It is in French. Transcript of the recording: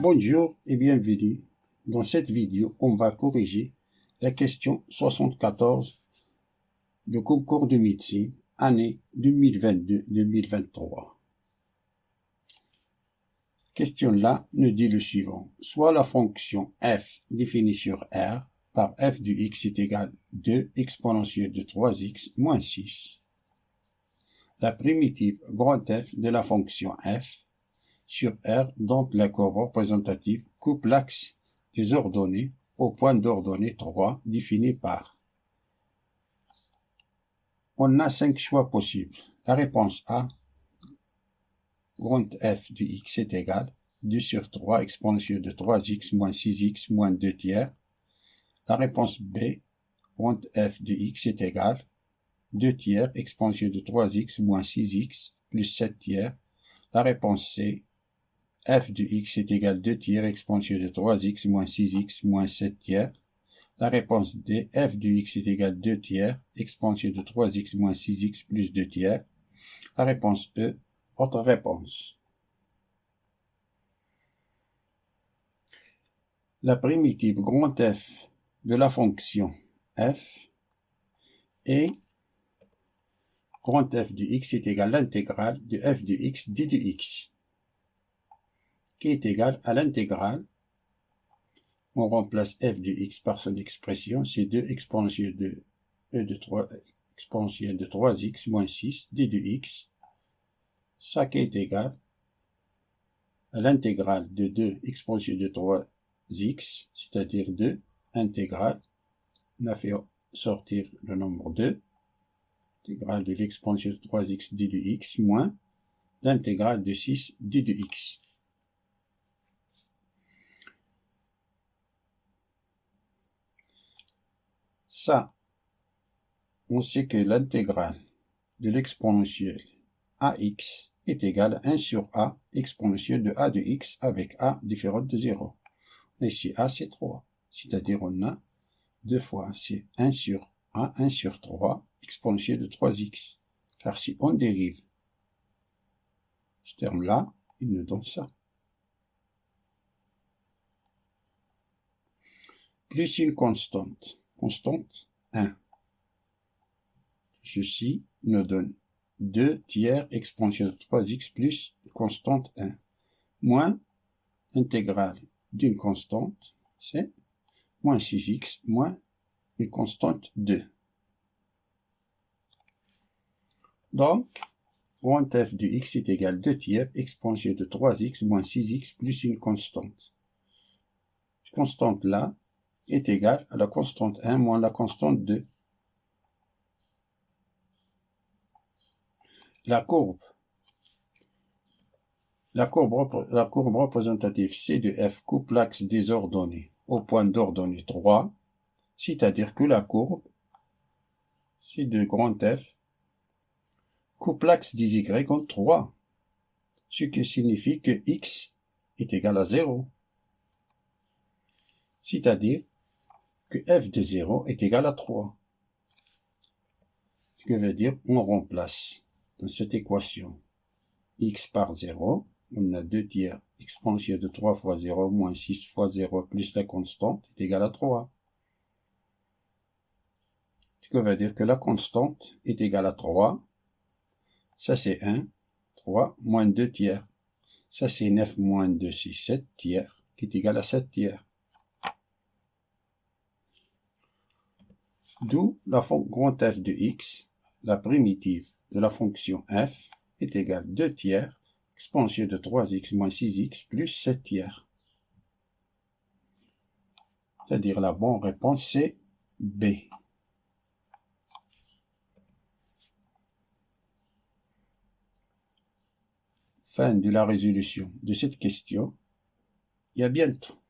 Bonjour et bienvenue. Dans cette vidéo, on va corriger la question 74 de concours de médecine, année 2022-2023. Cette question-là nous dit le suivant. Soit la fonction f définie sur R par f de x est égal à 2 exponentielle de 3x moins 6. La primitive grand F de la fonction f sur R dont la courbe représentative coupe l'axe des ordonnées au point d'ordonnée 3 défini par. On a 5 choix possibles. La réponse A, grand F de x est égal à 2 sur 3 exponentielle de 3x moins 6x moins 2 tiers. La réponse B, grand F de x est égal à 2 tiers exponentielle de 3x moins 6x plus 7 tiers. La réponse C, f de x est égal à 2 tiers exponentielle de 3x moins 6x moins 7 tiers. La réponse D, f de x est égal à 2 tiers exponentielle de 3x moins 6x plus 2 tiers. La réponse E, votre réponse. La primitive grand F de la fonction f est grand F de x est égal à l'intégrale de f de x d de x, qui est égal à l'intégrale, on remplace f de x par son expression, c'est 2 exponentielle de e de 3 exponentielle de 3x moins 6 d de x, ça qui est égal à l'intégrale de 2 exponentielle de 3x, c'est-à-dire 2 intégrale, on a fait sortir le nombre 2, intégrale de l'exponentielle de 3x d de x moins l'intégrale de 6 d de x. Ça, on sait que l'intégrale de l'exponentielle ax est égale à 1 sur a exponentielle de a de x avec a différente de 0. Et ici a c'est 3, c'est-à-dire on a 2 fois, c'est 1 sur a, 1 sur 3 exponentielle de 3x. Car si on dérive ce terme-là, il nous donne ça. Plus une constante 1. Ceci nous donne 2 tiers exponentielle de 3x plus constante 1, moins intégrale d'une constante, c'est moins 6x moins une constante 2. Donc, grand f de x est égal à 2 tiers exponentielle de 3x moins 6x plus une constante. Cette constante-là est égale à la constante 1 moins la constante 2. La courbe représentative C de f coupe l'axe des ordonnées au point d'ordonnée 3, c'est-à-dire que la courbe C de grand F coupe l'axe des y en 3, ce qui signifie que x est égal à 0, c'est-à-dire que f de 0 est égal à 3. Ce qui veut dire on remplace dans cette équation x par 0, on a 2 tiers exponentielle de 3 fois 0 moins 6 fois 0 plus la constante est égal à 3. Ce qui veut dire que la constante est égale à 3. Ça c'est 1, 3 moins 2 tiers. Ça c'est 9 moins 2, c'est 7 tiers, qui est égal à 7 tiers. D'où la grand f de x, la primitive de la fonction f, est égale à 2 tiers exponentielle de 3x moins 6x plus 7 tiers. C'est-à-dire la bonne réponse c'est B. Fin de la résolution de cette question et à bientôt.